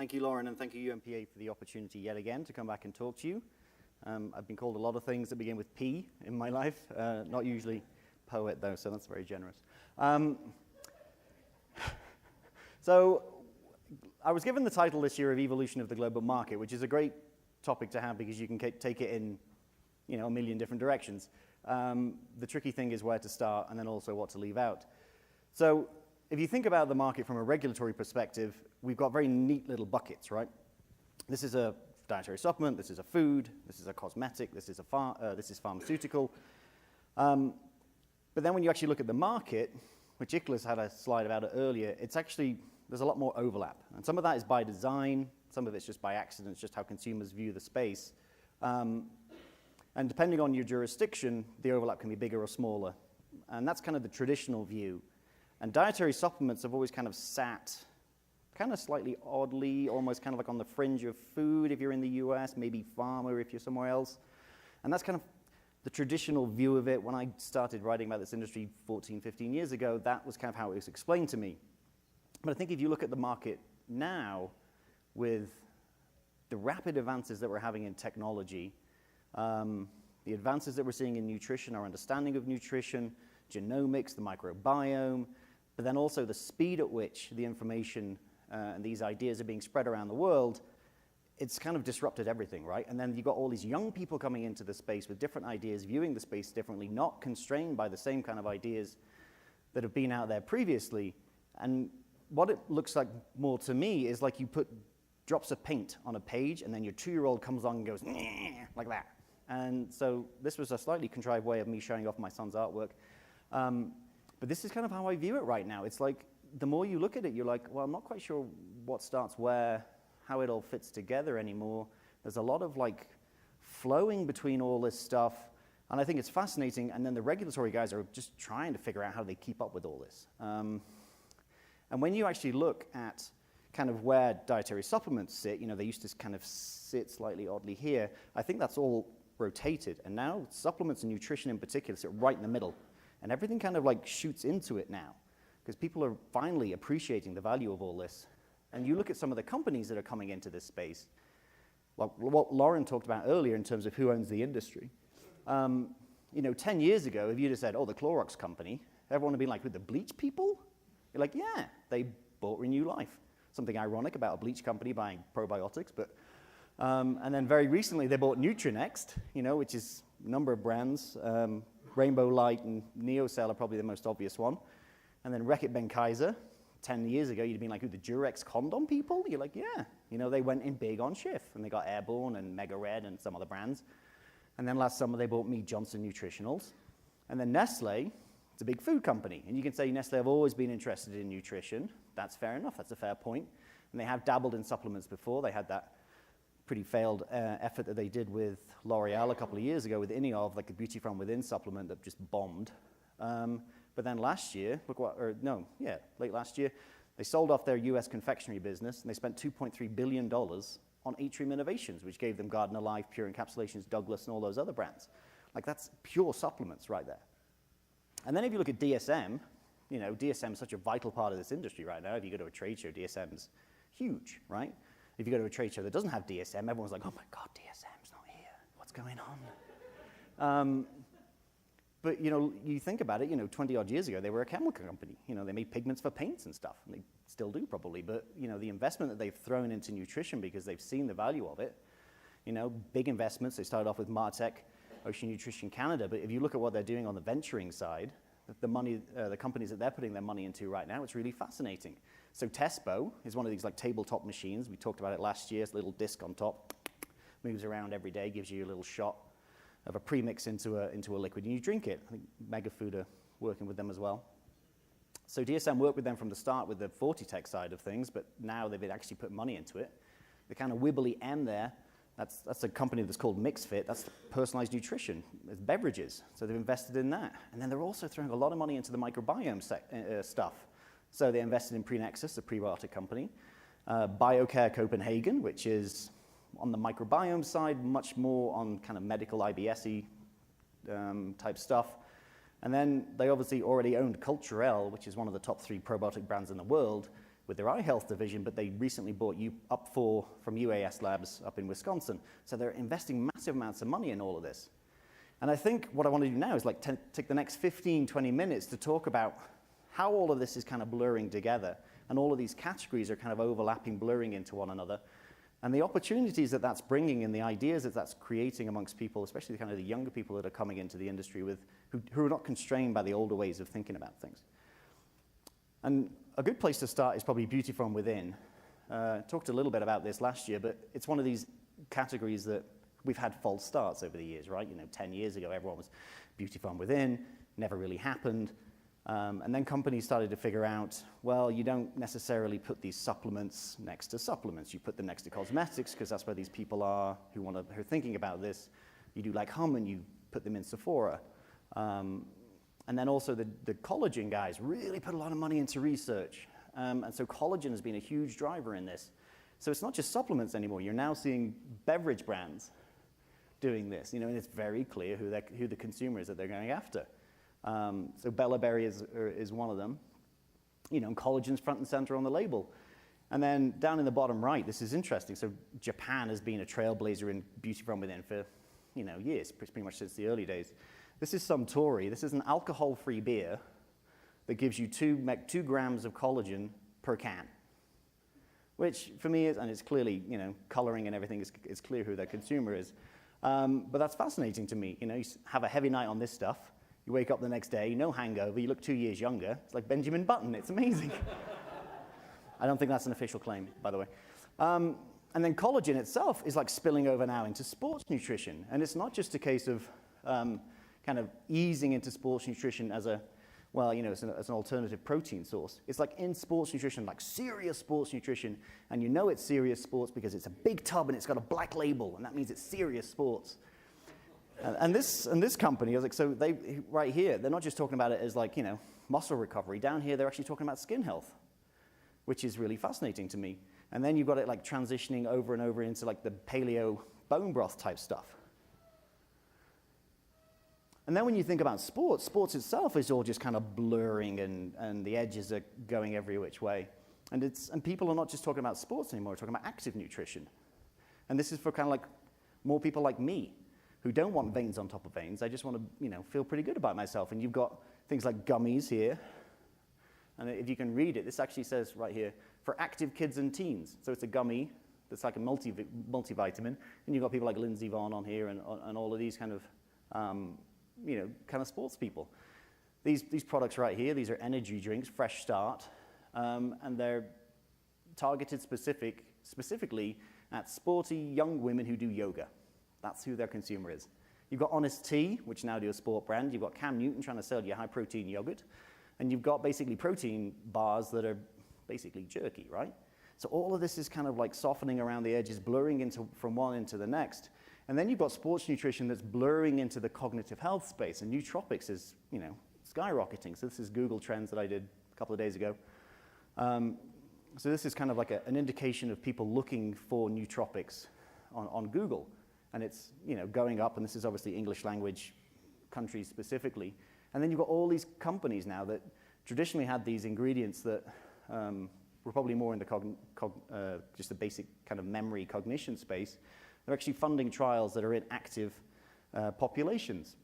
Thank you, Lauren, and thank you, UMPA, for the opportunity yet again to come back and talk to you. I've been called a lot of things that begin with P in my life, not usually poet, though, so that's very generous. So I was given the title this year of Evolution of the Global Market, which is a great topic to have because you can take it in a million different directions. The tricky thing is where to start and then also what to leave out. So if you think about the market from a regulatory perspective, we've got very neat little buckets, right? This is a dietary supplement, this is a food, this is a cosmetic, this is pharmaceutical. But then when you actually look at the market, which Ikhlas had a slide about it earlier, there's a lot more overlap. And some of that is by design, some of it's just by accident, it's just how consumers view the space. And depending on your jurisdiction, the overlap can be bigger or smaller. And that's kind of the traditional view. And dietary supplements have always kind of sat kind of slightly oddly, almost kind of like on the fringe of food if you're in the US, maybe pharma if you're somewhere else. And that's kind of the traditional view of it. When I started writing about this industry 14, 15 years ago, that was kind of how it was explained to me. But I think if you look at the market now, with the rapid advances that we're having in technology, the advances that we're seeing in nutrition, our understanding of nutrition, genomics, the microbiome, but then also the speed at which the information and these ideas are being spread around the world, it's kind of disrupted everything, right? And then you've got all these young people coming into the space with different ideas, viewing the space differently, not constrained by the same kind of ideas that have been out there previously. And what it looks like more to me is like you put drops of paint on a page and then your 2-year-old comes on and goes, like that. And so this was a slightly contrived way of me showing off my son's artwork. But this is kind of how I view it right now. It's like the more you look at it, you're like, well, I'm not quite sure what starts where, how it all fits together anymore. There's a lot of like flowing between all this stuff, and I think it's fascinating. And then the regulatory guys are just trying to figure out how they keep up with all this. And when you actually look at kind of where dietary supplements sit, they used to kind of sit slightly oddly here. I think that's all rotated, and now supplements and nutrition in particular sit right in the middle. And everything kind of like shoots into it now because people are finally appreciating the value of all this. And you look at some of the companies that are coming into this space, like what Lauren talked about earlier in terms of who owns the industry. 10 years ago, if you'd have said, oh, the Clorox company, everyone would be like, who, the bleach people? You're like, yeah, they bought Renew Life. Something ironic about a bleach company buying probiotics, but and then very recently they bought Nutrinext, which is a number of brands. Rainbow Light and NeoCell are probably the most obvious one. And then Reckitt Benckiser, 10 years ago, you'd have been like, who, the Durex condom people? You're like, yeah. They went in big on Schiff, and they got Airborne and Mega Red and some other brands. And then last summer, they bought Mead Johnson Nutritionals. And then Nestle, it's a big food company. And you can say Nestle have always been interested in nutrition. That's fair enough. That's a fair point. And they have dabbled in supplements before. They had that pretty failed effort that they did with L'Oreal a couple of years ago with Ineov, like the Beauty From Within supplement that just bombed. But then last year, late last year, they sold off their US confectionery business and they spent $2.3 billion on Atrium Innovations, which gave them Garden Alive, Pure Encapsulations, Douglas, and all those other brands. Like that's pure supplements right there. And then if you look at DSM, DSM is such a vital part of this industry right now. If you go to a trade show, DSM's huge, right? If you go to a trade show that doesn't have DSM, everyone's like, oh my God, DSM's not here. What's going on? But, you think about it, 20 odd years ago, they were a chemical company. They made pigments for paints and stuff, and they still do probably. But, the investment that they've thrown into nutrition because they've seen the value of it, big investments. They started off with Martech, Ocean Nutrition Canada. But if you look at what they're doing on the venturing side, the companies that they're putting their money into right now, it's really fascinating. So Tespo is one of these like tabletop machines. We talked about it last year. It's a little disc on top, moves around every day, gives you a little shot of a premix into a liquid, and you drink it. I think Megafood are working with them as well. So DSM worked with them from the start with the Fortitech side of things, but now they've actually put money into it. The kind of wibbly M there, that's a company that's called MixFit. That's personalized nutrition. It's beverages. So they've invested in that. And then they're also throwing a lot of money into the microbiome stuff. So they invested in Prenexus, a prebiotic company. BioCare Copenhagen, which is on the microbiome side, much more on kind of medical IBS-y type stuff. And then they obviously already owned Culturelle, which is one of the top 3 probiotic brands in the world. with their eye health division, but they recently bought Up4 from UAS Labs up in Wisconsin. So they're investing massive amounts of money in all of this. And I think what I want to do now is like take the next 15, 20 minutes to talk about how all of this is kind of blurring together, and all of these categories are kind of overlapping, blurring into one another, and the opportunities that that's bringing and the ideas that that's creating amongst people, especially kind of the younger people that are coming into the industry who are not constrained by the older ways of thinking about things. And a good place to start is probably beauty from within. Talked a little bit about this last year, but it's one of these categories that we've had false starts over the years, right? 10 years ago, everyone was beauty from within, never really happened. And then companies started to figure out, well, you don't necessarily put these supplements next to supplements. You put them next to cosmetics because that's where these people are who are thinking about this. You do like Hum and you put them in Sephora. And then also the collagen guys really put a lot of money into research. And so collagen has been a huge driver in this. So it's not just supplements anymore. You're now seeing beverage brands doing this, and it's very clear who the consumer is that they're going after. So Bella Berry is one of them. And collagen's front and center on the label. And then down in the bottom right, this is interesting. So Japan has been a trailblazer in beauty from within for years, pretty much since the early days. This is Suntory. This is an alcohol-free beer that gives you 2 grams of collagen per can, which for me is, and it's clearly, coloring and everything is clear who their consumer is. But that's fascinating to me. You have a heavy night on this stuff. You wake up the next day, no hangover, you look 2 years younger. It's like Benjamin Button, it's amazing. I don't think that's an official claim, by the way. And then collagen itself is like spilling over now into sports nutrition. And it's not just a case of kind of easing into sports nutrition as as an alternative protein source. It's like in sports nutrition, like serious sports nutrition, and it's serious sports because it's a big tub and it's got a black label, and that means it's serious sports. And this company, I was like, so they right here, they're not just talking about it as like, muscle recovery. Down here, they're actually talking about skin health, which is really fascinating to me. And then you've got it like transitioning over and over into like the paleo bone broth type stuff. And then when you think about sports itself is all just kind of blurring and the edges are going every which way. And people are not just talking about sports anymore, they're talking about active nutrition. And this is for kind of like more people like me, who don't want veins on top of veins. I just want to, feel pretty good about myself. And you've got things like gummies here. And if you can read it, this actually says right here, for active kids and teens. So it's a gummy that's like a multivitamin. And you've got people like Lindsey Vonn on here and all of these kind of, kind of sports people. These products right here, these are energy drinks, Fresh Start. And they're targeted specifically at sporty young women who do yoga. That's who their consumer is. You've got Honest Tea, which now do a sport brand. You've got Cam Newton trying to sell you high-protein yogurt. And you've got basically protein bars that are basically jerky, right? So all of this is kind of like softening around the edges, blurring from one into the next. And then you've got sports nutrition that's blurring into the cognitive health space. And nootropics is, skyrocketing. So this is Google Trends that I did a couple of days ago. So this is kind of like an indication of people looking for nootropics on Google. And it's, going up, and this is obviously English language countries specifically. And then you've got all these companies now that traditionally had these ingredients that were probably more in the just the basic kind of memory cognition space. They're actually funding trials that are in active populations.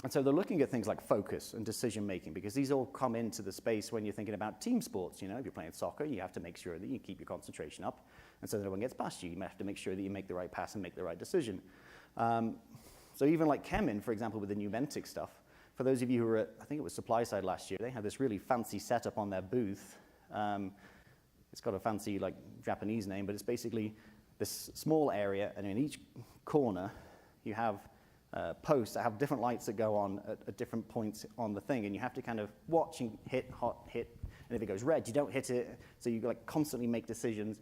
And so they're looking at things like focus and decision making, because these all come into the space when you're thinking about team sports. If you're playing soccer, you have to make sure that you keep your concentration up. And so that no one gets past you. You have to make sure that you make the right pass and make the right decision. So even like Chemin, for example, with the Numentic stuff, for those of you who were at, I think it was Supply Side last year, they had this really fancy setup on their booth. It's got a fancy like Japanese name, but it's basically this small area, and in each corner you have posts that have different lights that go on at different points on the thing, and you have to kind of watch and hit, and if it goes red, you don't hit it, so you like constantly make decisions.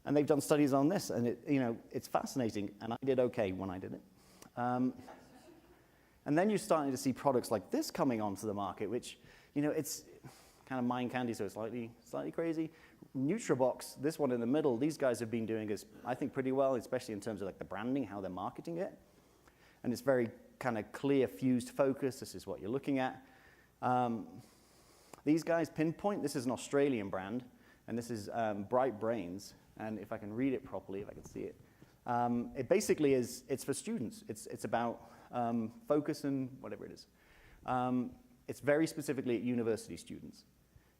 And they've done studies on this, and it's fascinating, and I did okay when I did it. And then you're starting to see products like this coming onto the market, which, it's kind of mind candy, so it's slightly crazy. Nutrabox, this one in the middle, these guys have been doing this, I think, pretty well, especially in terms of like the branding, how they're marketing it. And it's very kind of clear, fused focus. This is what you're looking at. These guys, Pinpoint, this is an Australian brand. and this is Bright Brains, and if I can read it properly, if I can see it, it basically is, it's for students. It's about focus and whatever it is. It's very specifically at university students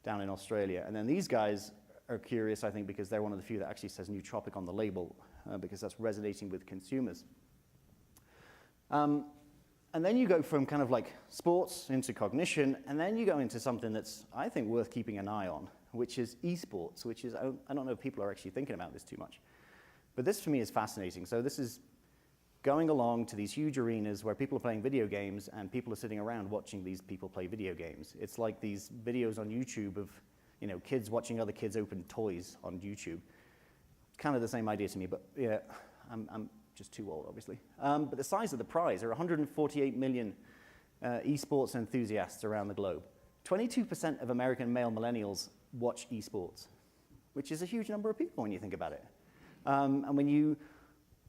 down in Australia. And then these guys are curious, I think, because they're one of the few that actually says nootropic on the label, because that's resonating with consumers. And then you go from kind of like sports into cognition, and then you go into something that's, I think, worth keeping an eye on, which is esports, which is, I don't know if people are actually thinking about this too much. But this, for me, is fascinating. So this is going along to these huge arenas where people are playing video games and people are sitting around watching these people play video games. It's like these videos on YouTube of, you know, kids watching other kids open toys on YouTube. Kind of the same idea to me, but yeah, I'm just too old, obviously. But the size of the prize, there are 148 million esports enthusiasts around the globe. 22% of American male millennials watch esports, which is a huge number of people when you think about it.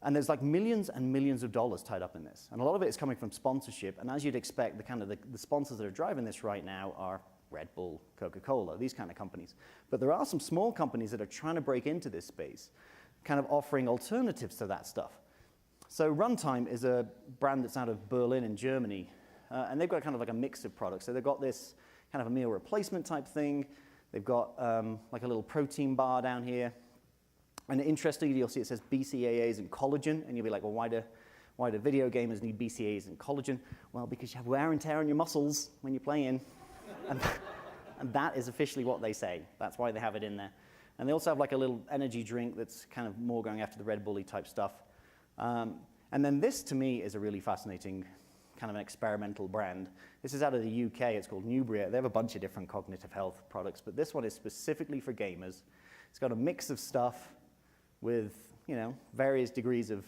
And there's like millions and millions of dollars tied up in this. And a lot of it is coming from sponsorship. And as you'd expect, the sponsors that are driving this right now are Red Bull, Coca-Cola, these kind of companies. But there are some small companies that are trying to break into this space, kind of offering alternatives to that stuff. So Runtime is a brand that's out of Berlin in Germany. And they've got kind of like a mix of products. So they've got this kind of a meal replacement type thing. They've got like a little protein bar down here. And interestingly, you'll see it says BCAAs and collagen, and you'll be like, well, why do video gamers need BCAAs and collagen? Well, because you have wear and tear on your muscles when you're playing, and that is officially what they say. That's why they have it in there. And they also have like a little energy drink that's kind of more going after the Red Bull-y type stuff. And then this, to me, is a really fascinating kind of an experimental brand. This is out of the UK. It's called Nubria. They have a bunch of different cognitive health products, but this one is specifically for gamers. It's got a mix of stuff with, you know, various degrees of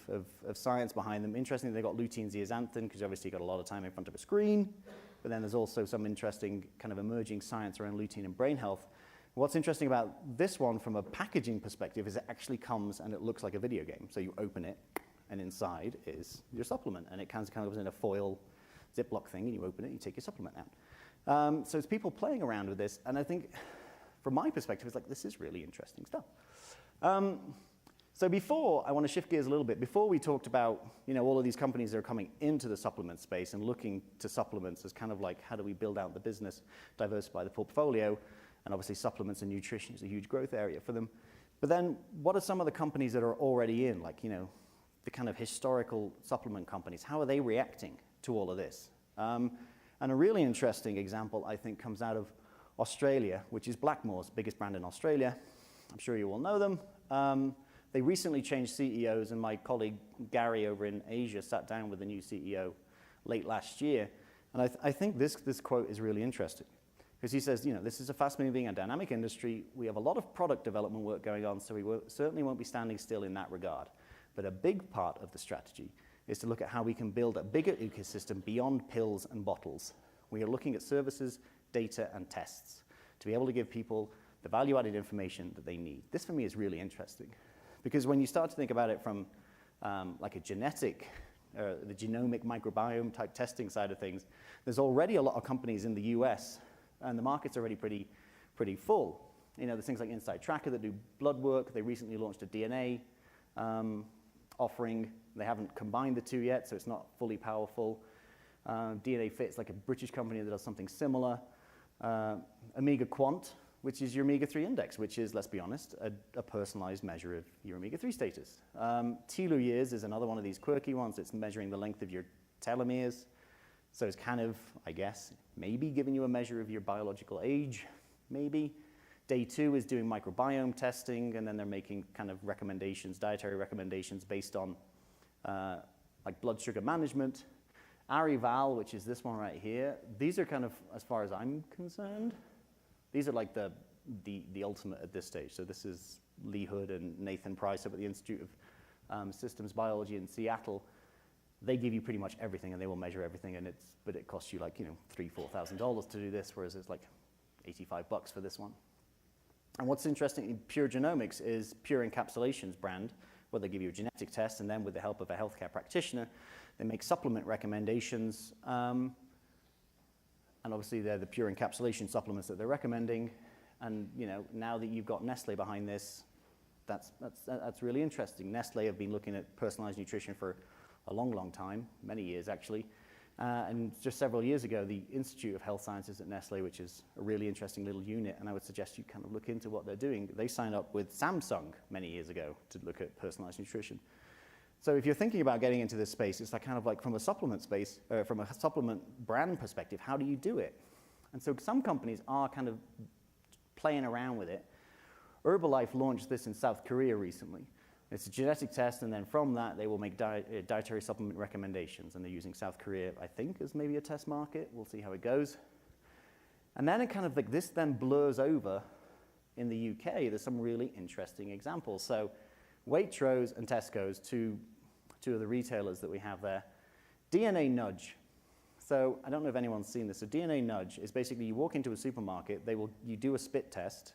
science behind them. Interestingly, they've got lutein zeaxanthin, because obviously you've got a lot of time in front of a screen, but then there's also some interesting kind of emerging science around lutein and brain health. What's interesting about this one from a packaging perspective is it actually comes and it looks like a video game. So you open it, and inside is your supplement, and it kind of comes in a foil Ziploc thing, and you open it, and you take your supplement out. So it's people playing around with this, and I think, from my perspective, it's like, this is really interesting stuff. So before, I want to shift gears a little bit. Before we talked about, you know, all of these companies that are coming into the supplement space and looking to supplements as kind of like, how do we build out the business, diversify the portfolio, and obviously supplements and nutrition is a huge growth area for them. But then, what are some of the companies that are already in, like, you know, the kind of historical supplement companies? How are they reacting to all of this? And a really interesting example, I think, comes out of Australia, which is Blackmore's biggest brand in Australia. I'm sure you all know them. They recently changed CEOs, and my colleague Gary over in Asia sat down with the new CEO late last year. And I think this quote is really interesting, because he says, you know, this is a fast-moving and dynamic industry. We have a lot of product development work going on, so we certainly won't be standing still in that regard. But a big part of the strategy is to look at how we can build a bigger ecosystem beyond pills and bottles. We are looking at services, data, and tests to be able to give people the value-added information that they need. This, for me, is really interesting. Because when you start to think about it from like a genetic, the genomic microbiome type testing side of things, there's already a lot of companies in the US, and the market's already pretty full. You know, there's things like Inside Tracker that do blood work. They recently launched a DNA offering. They haven't combined the two yet, so it's not fully powerful. DNA Fit's like a British company that does something similar. Omega Quant, which is your omega-3 index, which is, let's be honest, a personalized measure of your omega-3 status. Telomeres is another one of these quirky ones. It's measuring the length of your telomeres. So it's kind of, I guess, maybe giving you a measure of your biological age, maybe. Day 2 is doing microbiome testing, and then they're making kind of recommendations, dietary recommendations based on like blood sugar management. Arival, which is this one right here, these are kind of, as far as I'm concerned, these are like the ultimate at this stage. So this is Lee Hood and Nathan Price up at the Institute of Systems Biology in Seattle. They give you pretty much everything, and they will measure everything, but it costs you like, you know, $3,000-$4,000 to do this, whereas it's like $85 for this one. And what's interesting in Pure Genomics is Pure Encapsulations brand, where they give you a genetic test, and then with the help of a healthcare practitioner, they make supplement recommendations. And obviously, they're the pure encapsulation supplements that they're recommending. And now that you've got Nestle behind this, that's really interesting. Nestle have been looking at personalized nutrition for a long, long time, many years actually. And just several years ago, the Institute of Health Sciences at Nestle, which is a really interesting little unit, and I would suggest you kind of look into what they're doing. They signed up with Samsung many years ago to look at personalized nutrition. So if you're thinking about getting into this space, it's like kind of like from a supplement space, from a supplement brand perspective, how do you do it? And so some companies are kind of playing around with it. Herbalife launched this in South Korea recently. It's a genetic test, and then from that, they will make dietary supplement recommendations, and they're using South Korea, I think, as maybe a test market. We'll see how it goes. And then it kind of like this then blurs over in the UK. There's some really interesting examples. So Waitrose and Tesco's, two of the retailers that we have there. DNA Nudge. So I don't know if anyone's seen this. So DNA Nudge is basically you walk into a supermarket, you do a spit test,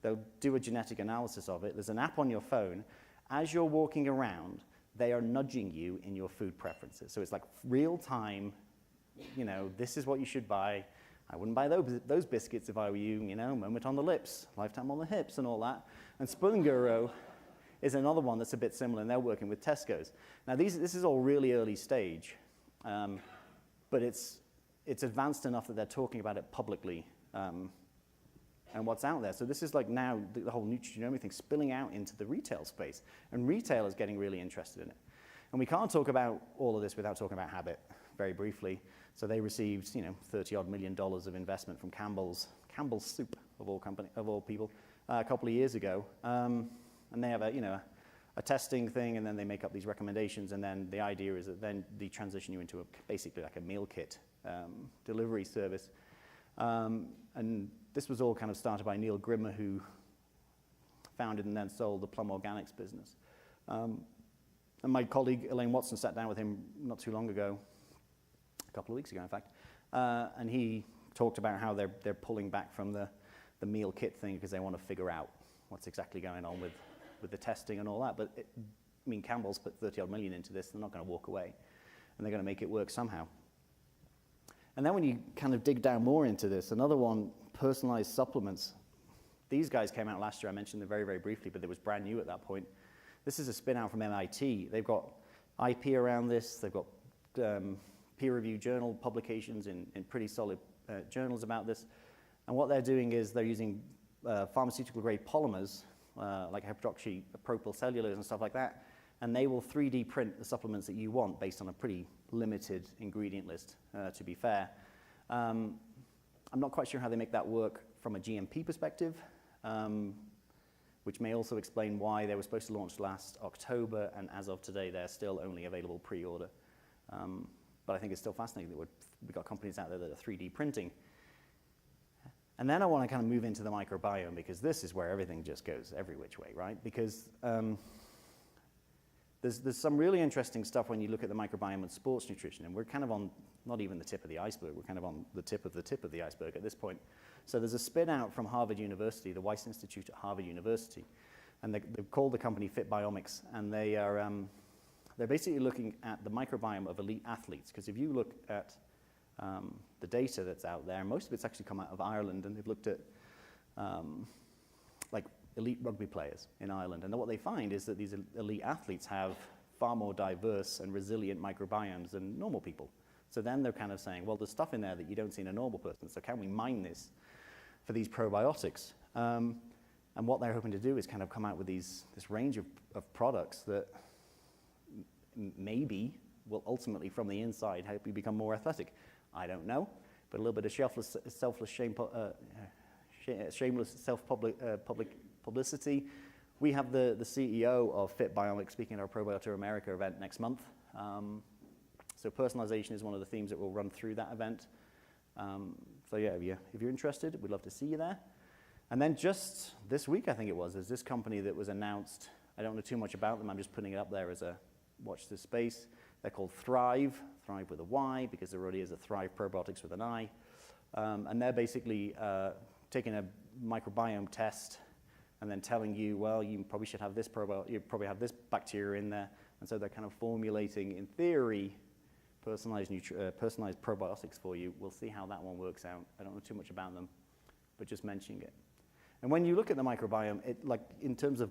they'll do a genetic analysis of it. There's an app on your phone. As you're walking around, they are nudging you in your food preferences. So it's like real time, this is what you should buy. I wouldn't buy those biscuits if I were you, Moment on the lips, Lifetime on the hips and all that. And Spoon Guru is another one that's a bit similar, and they're working with Tesco's. Now this is all really early stage, but it's advanced enough that they're talking about it publicly. And what's out there. So this is like now the whole nutrigenomics thing spilling out into the retail space. And retail is getting really interested in it. And we can't talk about all of this without talking about Habit, very briefly. So they received, $30-odd million of investment from Campbell's Soup, of all people, a couple of years ago. And they have a testing thing, and then they make up these recommendations. And then the idea is that then they transition you into basically like a meal kit delivery service. And this was all kind of started by Neil Grimmer, who founded and then sold the Plum Organics business. And my colleague, Elaine Watson, sat down with him not too long ago, a couple of weeks ago, in fact, and he talked about how they're pulling back from the meal kit thing because they want to figure out what's exactly going on with the testing and all that. But, Campbell's put 30-odd million into this. They're not going to walk away, and they're going to make it work somehow. And then when you kind of dig down more into this, another one, personalized supplements. These guys came out last year. I mentioned them very, very briefly, but it was brand new at that point. This is a spin-out from MIT. They've got IP around this. They've got peer-reviewed journal publications in pretty solid journals about this. And what they're doing is they're using pharmaceutical-grade polymers, like hydroxypropyl cellulose and stuff like that, and they will 3D print the supplements that you want based on a pretty limited ingredient list, to be fair. I'm not quite sure how they make that work from a GMP perspective, which may also explain why they were supposed to launch last October, and as of today, they're still only available pre-order. But I think it's still fascinating that we've got companies out there that are 3D printing. And then I want to kind of move into the microbiome, because this is where everything just goes every which way, right? Because there's some really interesting stuff when you look at the microbiome and sports nutrition, and we're kind of on not even the tip of the iceberg, we're kind of on the tip of the iceberg at this point. So there's a spin out from Harvard University, the Weiss Institute at Harvard University, and they've called the company Prebiotics, and they're basically looking at the microbiome of elite athletes, because if you look at the data that's out there, most of it's actually come out of Ireland, and they've looked at like elite rugby players in Ireland. And what they find is that these elite athletes have far more diverse and resilient microbiomes than normal people. So then they're kind of saying, well, there's stuff in there that you don't see in a normal person, so can we mine this for these probiotics? And what they're hoping to do is kind of come out with this range of products that maybe will ultimately, from the inside, help you become more athletic. I don't know, but a little bit of shameless self-publicity. We have the CEO of Prebiotics speaking at our Probiotics America event next month. So personalization is one of the themes that we'll run through that event. So yeah, if you're interested, we'd love to see you there. And then just this week, I think it was, there's this company that was announced. I don't know too much about them. I'm just putting it up there as a watch this space. They're called Thrive with a Y, because there already is a Thrive Probiotics with an I. And they're basically taking a microbiome test and then telling you, well, you probably should have this probiotic, you probably have this bacteria in there. And so they're kind of formulating, in theory, personalized probiotics for you. We'll see how that one works out. I don't know too much about them, but just mentioning it. And when you look at the microbiome, in terms of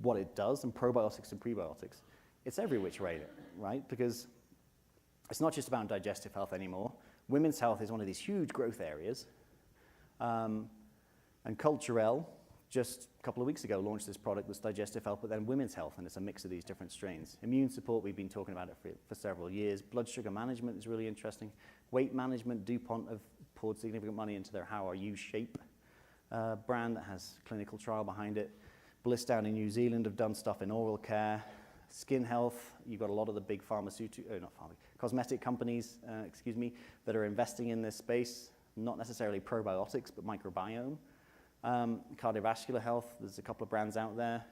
what it does, and probiotics and prebiotics, it's every which way, right? Because it's not just about digestive health anymore. Women's health is one of these huge growth areas. And Culturelle, just a couple of weeks ago, launched this product that's digestive health, but then women's health, and it's a mix of these different strains. Immune support, we've been talking about it for several years. Blood sugar management is really interesting. Weight management, DuPont have poured significant money into their How Are You Shape brand that has clinical trial behind it. Bliss down in New Zealand have done stuff in oral care. Skin health, you've got a lot of the big cosmetic companies, that are investing in this space, not necessarily probiotics, but microbiome. Cardiovascular health, there's a couple of brands out there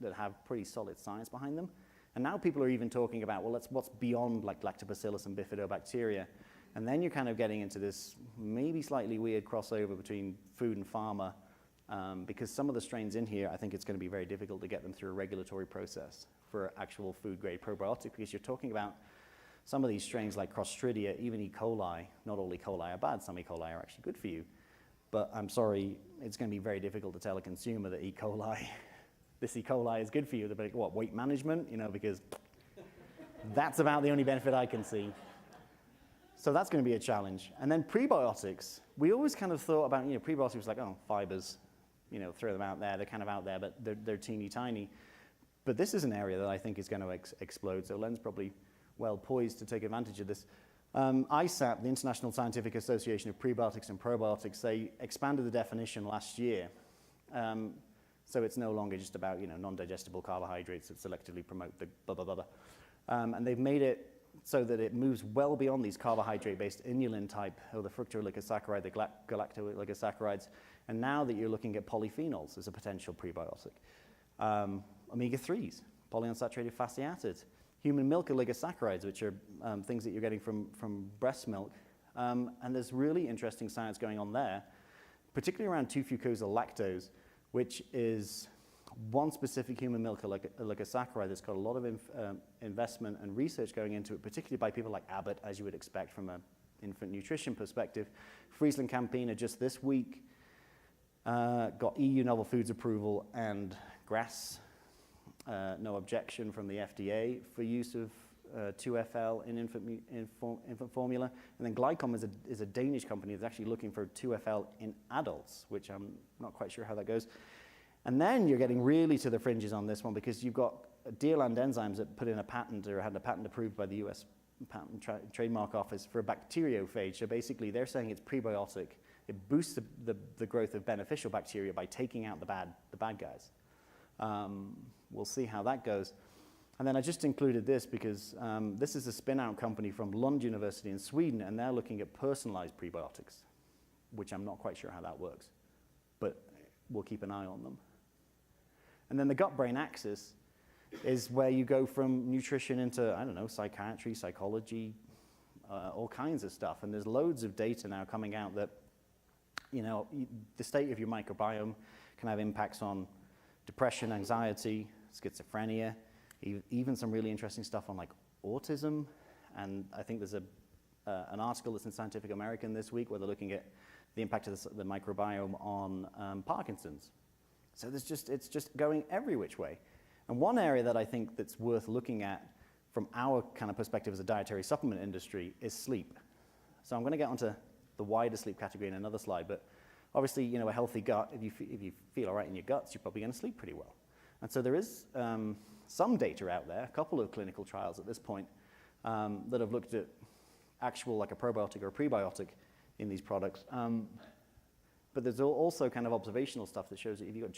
that have pretty solid science behind them. And now people are even talking about, well, what's beyond like lactobacillus and bifidobacteria? And then you're kind of getting into this maybe slightly weird crossover between food and pharma, because some of the strains in here, I think it's going to be very difficult to get them through a regulatory process for actual food-grade probiotic, because you're talking about some of these strains like Clostridia, even E. coli. Not all E. coli are bad, some E. coli are actually good for you. But I'm sorry, it's going to be very difficult to tell a consumer that E. coli, this E. coli is good for you. They'll be like, what, weight management? Because that's about the only benefit I can see. So that's going to be a challenge. And then prebiotics, we always kind of thought about, prebiotics was like, oh, fibers, throw them out there. They're kind of out there, but they're teeny tiny. But this is an area that I think is going to explode. So Len's probably well poised to take advantage of this. ISAP, the International Scientific Association of Prebiotics and Probiotics, they expanded the definition last year. So it's no longer just about, non-digestible carbohydrates that selectively promote the blah, blah, blah, blah. And they've made it so that it moves well beyond these carbohydrate-based inulin type, or the fructooligosaccharides, the galactooligosaccharides. And now that you're looking at polyphenols as a potential prebiotic. Omega-3s, polyunsaturated fatty acids, human milk oligosaccharides, which are things that you're getting from breast milk. And there's really interesting science going on there, particularly around 2-fucosal lactose, which is one specific human milk oligosaccharide that's got a lot of investment and research going into it, particularly by people like Abbott, as you would expect from an infant nutrition perspective. Friesland Campina just this week got EU novel foods approval and GRAS, no objection from the FDA for use of 2FL in infant formula. And then Glycom is a Danish company that's actually looking for 2FL in adults, which I'm not quite sure how that goes. And then you're getting really to the fringes on this one, because you've got Deerland Enzymes that put in a patent, or had a patent approved by the US Patent Trademark Office for a bacteriophage. So basically they're saying it's prebiotic. It boosts the growth of beneficial bacteria by taking out the bad guys. We'll see how that goes. And then I just included this because this is a spin-out company from Lund University in Sweden, and they're looking at personalized prebiotics, which I'm not quite sure how that works, but we'll keep an eye on them. And then the gut-brain axis is where you go from nutrition into, I don't know, psychiatry, psychology, all kinds of stuff. And there's loads of data now coming out that, the state of your microbiome can have impacts on depression, anxiety, schizophrenia, even some really interesting stuff on like autism. And I think there's an article that's in Scientific American this week where they're looking at the impact of the microbiome on Parkinson's. So it's just going every which way. And one area that I think that's worth looking at from our kind of perspective as a dietary supplement industry is sleep. So I'm going to get onto the wider sleep category in another slide, but obviously, a healthy gut, if you feel all right in your guts, you're probably going to sleep pretty well. And so there is some data out there, a couple of clinical trials at this point, that have looked at actual, like a probiotic or a prebiotic in these products. But there's also kind of observational stuff that shows that if you've got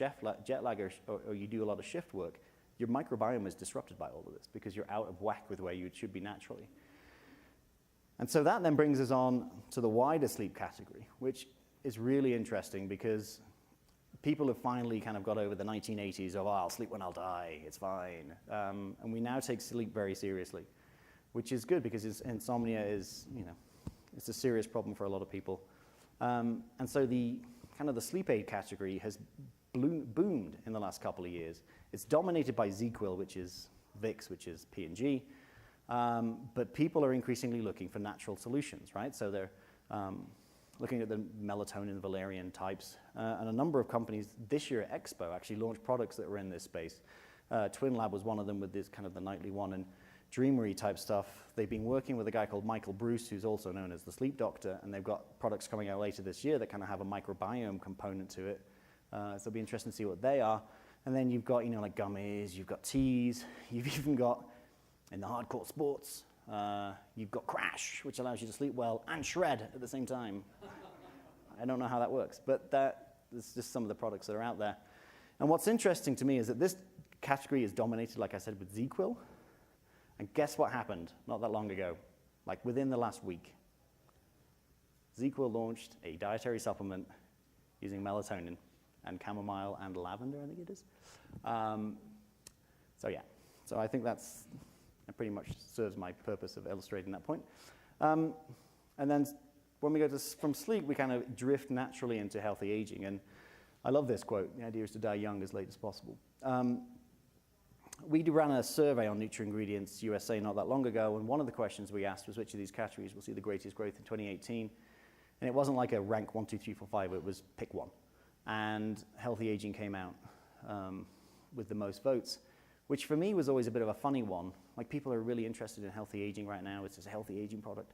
jet lag or you do a lot of shift work, your microbiome is disrupted by all of this because you're out of whack with where you should be naturally. And so that then brings us on to the wider sleep category, which is really interesting because people have finally kind of got over the 1980s of, I'll sleep when I'll die, it's fine. And we now take sleep very seriously, which is good because insomnia is, it's a serious problem for a lot of people. And so the kind of the sleep aid category has boomed in the last couple of years. It's dominated by ZzzQuil, which is Vicks, which is P&G. But people are increasingly looking for natural solutions, right? So they're looking at the melatonin, valerian types, and a number of companies this year at Expo actually launched products that were in this space. Twin Lab was one of them with this kind of the nightly one, and Dreamery type stuff. They've been working with a guy called Michael Bruce, who's also known as the sleep doctor, and they've got products coming out later this year that kind of have a microbiome component to it. So it'll be interesting to see what they are. And then you've got, like gummies, you've got teas, you've even got, in the hardcore sports, you've got Crash, which allows you to sleep well and shred at the same time. I don't know how that works, but that's just some of the products that are out there. And what's interesting to me is that this category is dominated, like I said, with ZzzQuil. And guess what happened not that long ago, like within the last week? ZzzQuil launched a dietary supplement using melatonin and chamomile and lavender, I think it is. So I think that pretty much serves my purpose of illustrating that point. And then when we go from sleep, we kind of drift naturally into healthy aging. And I love this quote: the idea is to die young as late as possible. We ran a survey on NutraIngredients USA not that long ago, and one of the questions we asked was which of these categories will see the greatest growth in 2018. And it wasn't like a rank 1, 2, 3, 4, 5, it was pick one. And healthy aging came out with the most votes, which for me was always a bit of a funny one. Like, people are really interested in healthy aging right now. It's just a healthy aging product.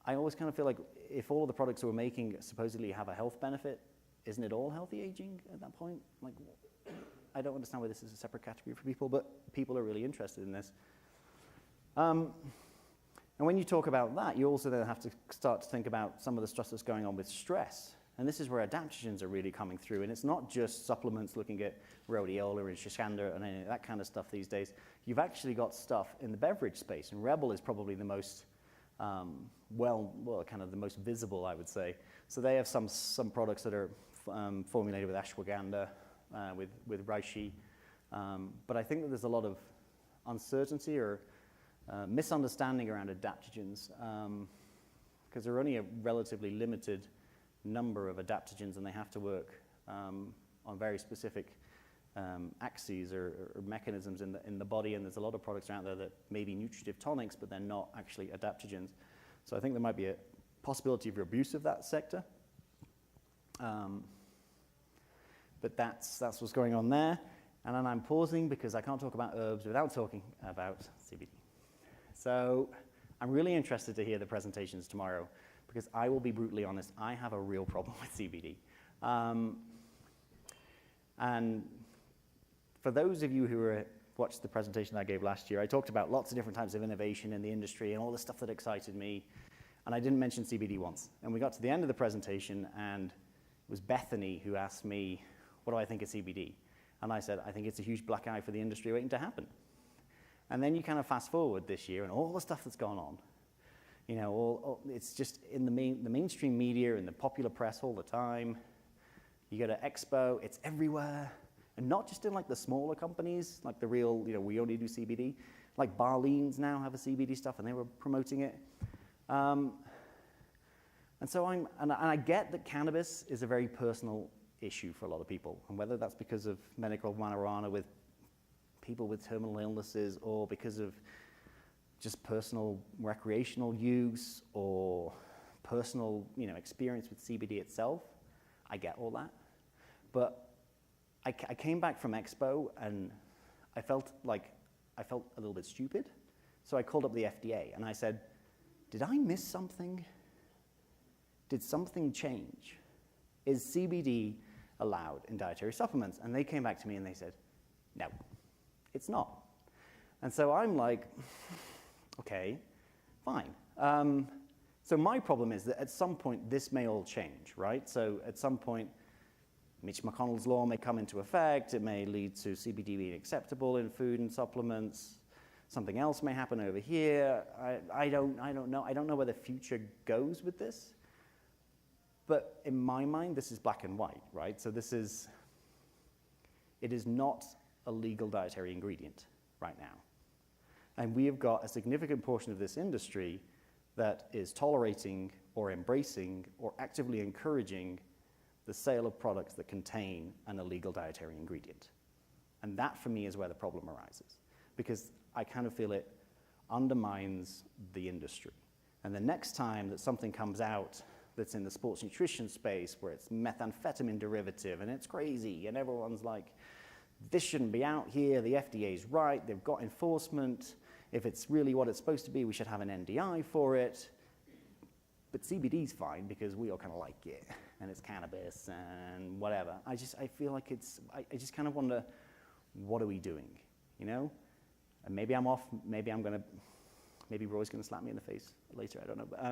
I always kind of feel like if all of the products we're making supposedly have a health benefit, isn't it all healthy aging at that point? Like, I don't understand why this is a separate category for people, but people are really interested in this. And when you talk about that, you also then have to start to think about some of the stuff that's going on with stress. And this is where adaptogens are really coming through. And it's not just supplements looking at rhodiola and shishanda and any of that kind of stuff these days. You've actually got stuff in the beverage space. And Rebel is probably the most, kind of the most visible, I would say. So they have some products that are formulated with ashwagandha, with reishi. But I think that there's a lot of uncertainty or misunderstanding around adaptogens, because there are only a relatively limited number of adaptogens, and they have to work on very specific axes or mechanisms in the body, and there's a lot of products out there that may be nutritive tonics, but they're not actually adaptogens. So I think there might be a possibility of abuse of that sector. But that's what's going on there. And then I'm pausing because I can't talk about herbs without talking about CBD. So I'm really interested to hear the presentations tomorrow, because I will be brutally honest, I have a real problem with CBD. And for those of you who watched the presentation I gave last year, I talked about lots of different types of innovation in the industry and all the stuff that excited me, and I didn't mention CBD once. And we got to the end of the presentation, and it was Bethany who asked me, what do I think of CBD? And I said, I think it's a huge black eye for the industry waiting to happen. And then you kind of fast forward this year and all the stuff that's gone on. You know, it's just in the mainstream media and the popular press all the time. You go to Expo, it's everywhere. And not just in like the smaller companies, like the real, we only do CBD. Like Barleans now have a CBD stuff, and they were promoting it. And so I get that cannabis is a very personal issue for a lot of people, and whether that's because of medical marijuana with people with terminal illnesses, or because of just personal recreational use, or personal, experience with CBD itself, I get all that. But I came back from Expo, and I felt a little bit stupid. So I called up the FDA, and I said, did I miss something? Did something change? Is CBD allowed in dietary supplements? And they came back to me and they said, no, it's not. And so I'm like, okay, fine. So my problem is that at some point this may all change, right? So at some point, Mitch McConnell's law may come into effect. It may lead to CBD being acceptable in food and supplements. Something else may happen over here. I don't know. I don't know where the future goes with this. But in my mind, this is black and white, right? So it is not a legal dietary ingredient right now. And we have got a significant portion of this industry that is tolerating or embracing or actively encouraging the sale of products that contain an illegal dietary ingredient. And that, for me, is where the problem arises, because I kind of feel it undermines the industry. And the next time that something comes out that's in the sports nutrition space where it's methamphetamine derivative and it's crazy and everyone's like, this shouldn't be out here, the FDA's right, they've got enforcement, if it's really what it's supposed to be, we should have an NDI for it. But CBD's fine because we all kind of like it, and it's cannabis and whatever. I feel like I just kind of wonder, what are we doing, you know? And maybe I'm off, maybe Roy's gonna slap me in the face later, I don't know. But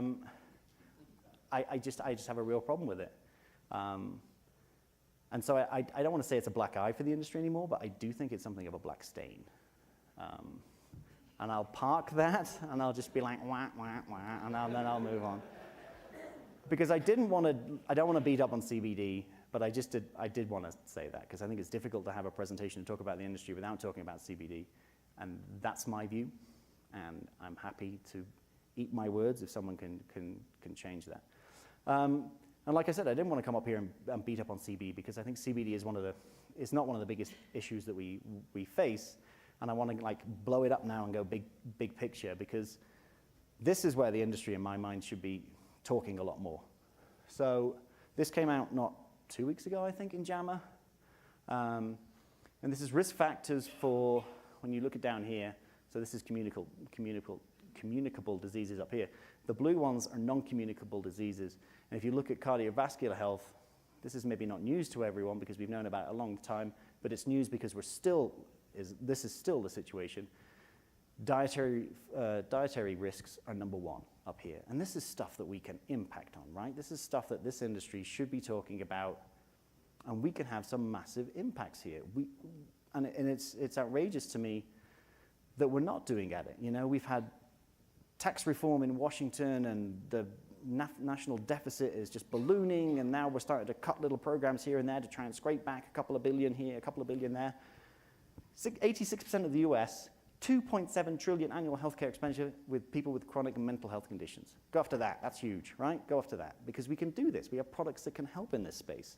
I just have a real problem with it. And so I don't want to say it's a black eye for the industry anymore, but I do think it's something of a black stain. And I'll park that, and I'll just be like, wah, wah, wah, and then I'll move on. Because I don't want to beat up on CBD, but I did want to say that, because I think it's difficult to have a presentation to talk about the industry without talking about CBD, and that's my view, and I'm happy to eat my words if someone can change that. And like I said, I didn't want to come up here and beat up on CBD, because I think CBD is not one of the biggest issues that we face, and I want to like blow it up now and go big picture, because this is where the industry, in my mind, should be talking a lot more. So this came out not 2 weeks ago, I think, in JAMA. And this is risk factors for, when you look at down here, so this is communicable diseases up here. The blue ones are non-communicable diseases. And if you look at cardiovascular health, this is maybe not news to everyone because we've known about it a long time, but it's news because this is still the situation. Dietary risks are number one up here. And this is stuff that we can impact on, right? This is stuff that this industry should be talking about, and we can have some massive impacts here. And it's outrageous to me that we're not doing at it. You know, we've had tax reform in Washington, and the national deficit is just ballooning, and now we're starting to cut little programs here and there to try and scrape back a couple of billion here, a couple of billion there. 86% of the US, 2.7 trillion annual healthcare expenditure with people with chronic and mental health conditions. Go after that, that's huge, right? Go after that, because we can do this. We have products that can help in this space.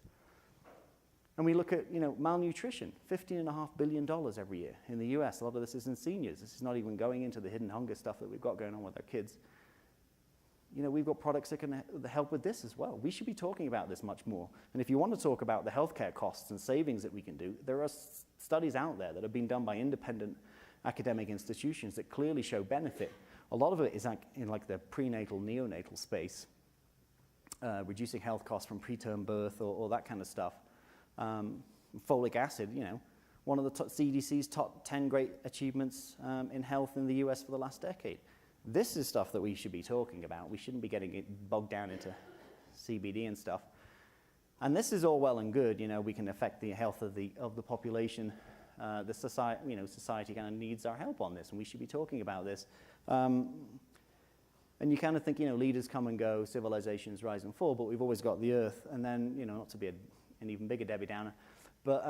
And we look at, you know, malnutrition, $15.5 billion every year in the US. A lot of this is in seniors. This is not even going into the hidden hunger stuff that we've got going on with our kids. You know, we've got products that can help with this as well. We should be talking about this much more. And if you want to talk about the healthcare costs and savings that we can do, there are studies out there that have been done by independent academic institutions that clearly show benefit. A lot of it is like in like the prenatal, neonatal space, reducing health costs from preterm birth or that kind of stuff. Folic acid, you know, one of the CDC's top 10 great achievements in health in the US for the last decade. This is stuff that we should be talking about. We shouldn't be getting it bogged down into CBD and stuff. And this is all well and good. You know, we can affect the health of the population. The society, you know, society kind of needs our help on this, and we should be talking about this. And you kind of think, you know, leaders come and go, civilizations rise and fall, but we've always got the earth. And then, you know, not to be an even bigger Debbie Downer, but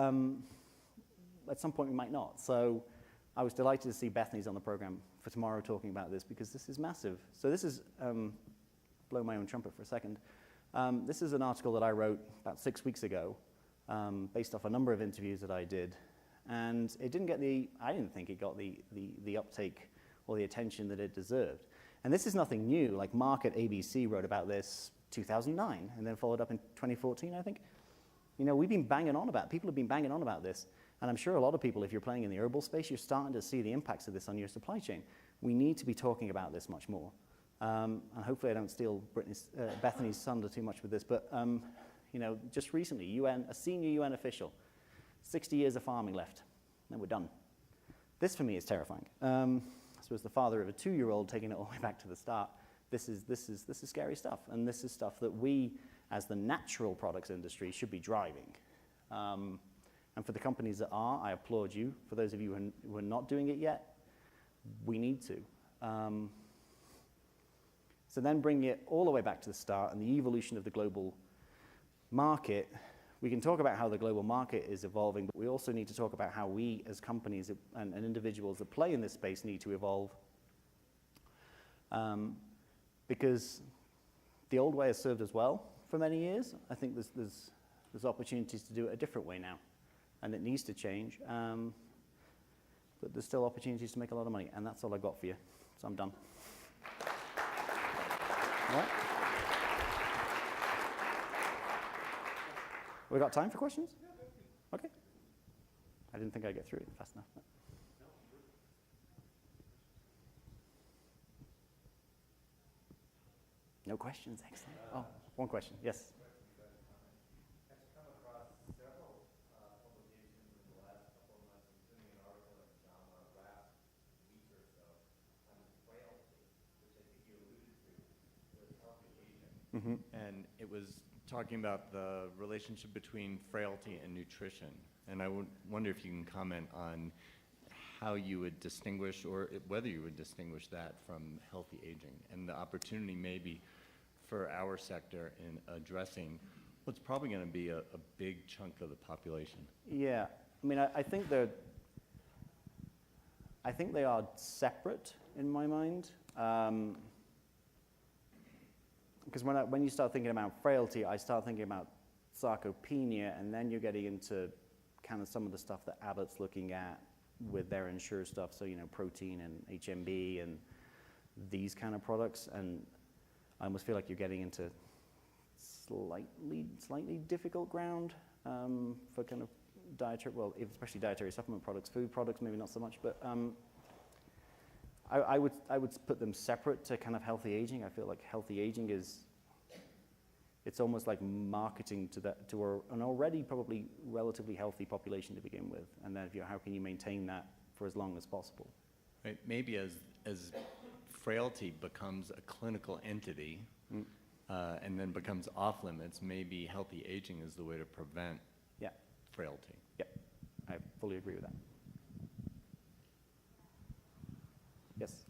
at some point we might not. So I was delighted to see Bethany's on the program for tomorrow talking about this, because this is massive. So this is, blow my own trumpet for a second. This is an article that I wrote about 6 weeks ago, based off a number of interviews that I did. And it didn't get I didn't think it got the uptake or the attention that it deserved. And this is nothing new. Like Mark at ABC wrote about this 2009, and then followed up in 2014, I think. You know, we've been banging on about, people have been banging on about this. And I'm sure a lot of people, if you're playing in the herbal space, you're starting to see the impacts of this on your supply chain. We need to be talking about this much more. And hopefully I don't steal Bethany's thunder too much with this, but you know, just recently, a senior UN official, 60 years of farming left, then we're done. This for me is terrifying. So as the father of a 2-year-old taking it all the way back to the start, this is scary stuff, and this is stuff that we, as the natural products industry, should be driving. And for the companies that are, I applaud you. For those of you who are not doing it yet, we need to. So then bring it all the way back to the start and the evolution of the global market. We can talk about how the global market is evolving, but we also need to talk about how we as companies and individuals that play in this space need to evolve. Because the old way has served us well for many years. I think there's opportunities to do it a different way now, and it needs to change. But there's still opportunities to make a lot of money, and that's all I got for you. So I'm done. All right. We got time for questions? Okay. I didn't think I'd get through it fast enough. But. No questions, excellent. Oh, one question, yes. Mm-hmm. And it was talking about the relationship between frailty and nutrition. And I would wonder if you can comment on how you would distinguish, or whether you would distinguish that from healthy aging, and the opportunity maybe for our sector in addressing what's probably going to be a big chunk of the population. Yeah, I mean, I think they are separate in my mind. Because when you start thinking about frailty, I start thinking about sarcopenia, and then you're getting into kind of some of the stuff that Abbott's looking at with their Ensure stuff, so, you know, protein and HMB and these kind of products, and I almost feel like you're getting into slightly difficult ground for kind of dietary, well, especially dietary supplement products. Food products, maybe not so much, but I would put them separate to kind of healthy aging. I feel like healthy aging it's almost like marketing to an already probably relatively healthy population to begin with, and then how can you maintain that for as long as possible? Right. Maybe as frailty becomes a clinical entity, and then becomes off limits, maybe healthy aging is the way to prevent frailty. Yeah, I fully agree with that. Yes.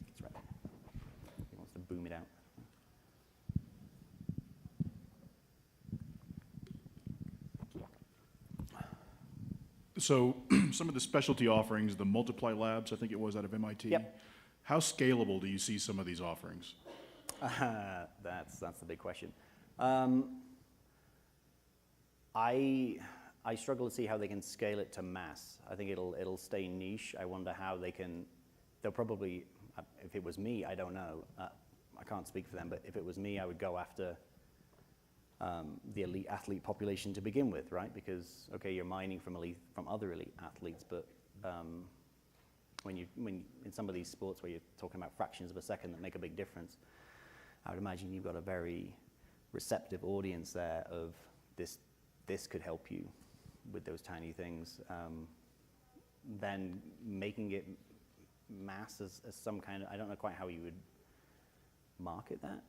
That's right. He wants to boom it out. So some of the specialty offerings, the Multiply Labs, I think it was out of MIT. Yep. How scalable do you see some of these offerings? That's the big question. I struggle to see how they can scale it to mass. I think it'll stay niche. I wonder how they'll probably, if it was me, I don't know. I can't speak for them, but if it was me, I would go after the elite athlete population to begin with, right? Because, okay, you're mining from other elite athletes, but when in some of these sports where you're talking about fractions of a second that make a big difference, I would imagine you've got a very receptive audience there of this could help you with those tiny things. Then making it mass as some kind of, I don't know quite how you would market that.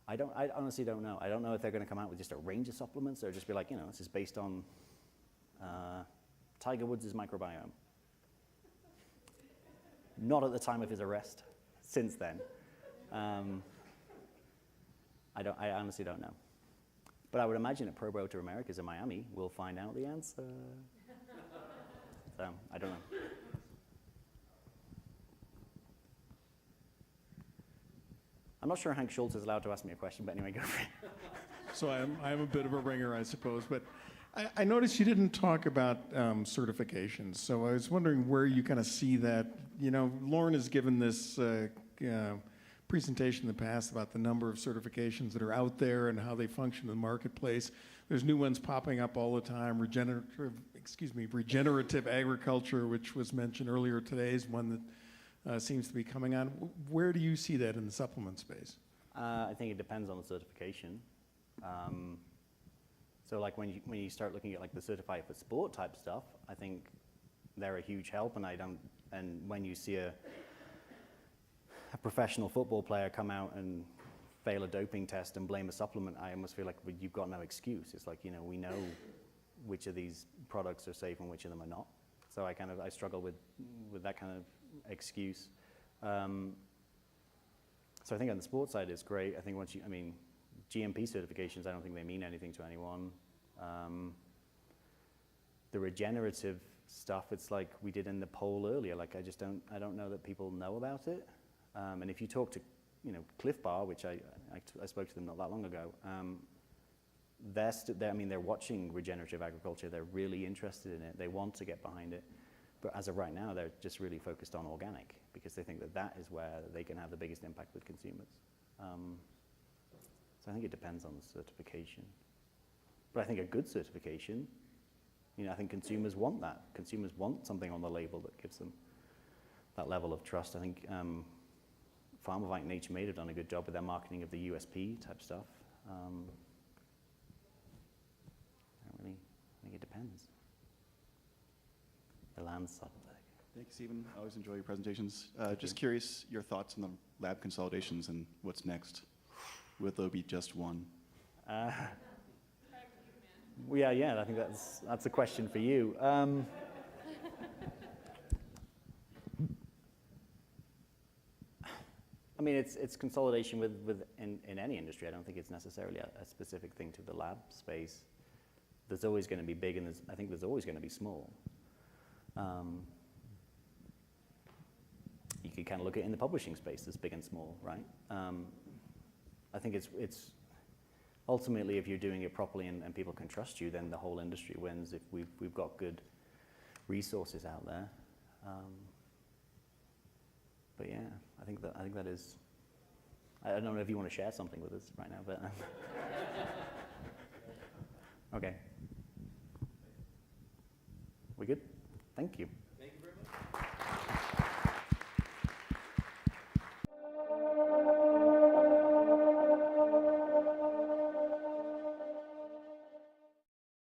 I honestly don't know. I don't know if they're going to come out with just a range of supplements or just be like, you know, this is based on Tiger Woods' microbiome. Not at the time of his arrest. Since then. I honestly don't know. But I would imagine at Probiotics Americas in Miami, we'll find out the answer. So, I don't know. I'm not sure Hank Schultz is allowed to ask me a question, but anyway, go for it. So I'm a bit of a ringer, I suppose, but I noticed you didn't talk about certifications. So I was wondering where you kind of see that. You know, Lauren has given this presentation in the past about the number of certifications that are out there and how they function in the marketplace. There's new ones popping up all the time. Regenerative agriculture, which was mentioned earlier today, is one that seems to be coming on. Where do you see that in the supplement space? I think it depends on the certification. So like when you start looking at like the certified for sport type stuff, I think they're a huge help, and when you see a professional football player come out and fail a doping test and blame a supplement, I almost feel like you've got no excuse. It's like, you know, we know which of these products are safe and which of them are not. So I struggle with that kind of excuse. So I think on the sports side it's great. I think GMP certifications, I don't think they mean anything to anyone. The regenerative stuff, it's like we did in the poll earlier. Like I don't know that people know about it. And if you talk to, Cliff Bar, which I spoke to them not that long ago, they're watching regenerative agriculture. They're really interested in it. They want to get behind it. But as of right now, they're just really focused on organic because they think that that is where they can have the biggest impact with consumers. So I think it depends on the certification. But I think a good certification, you know, I think consumers want that. Consumers want something on the label that gives them that level of trust. I think Pharma like Nature Made have done a good job with their marketing of the USP type stuff. I think it depends. The landscape. Thank you, Stephen. I always enjoy your presentations. Just curious, your thoughts on the lab consolidations and what's next? Will there be just one? Well, yeah, I think that's a question for you. I mean, it's consolidation in any industry. I don't think it's necessarily a specific thing to the lab space. There's always going to be big, and I think there's always going to be small. You could kind of look at it in the publishing space. There's big and small, right? I think it's ultimately, if you're doing it properly and people can trust you, then the whole industry wins. If we've got good resources out there. But yeah, I think that is. I don't know if you want to share something with us right now, but okay. We good? Thank you.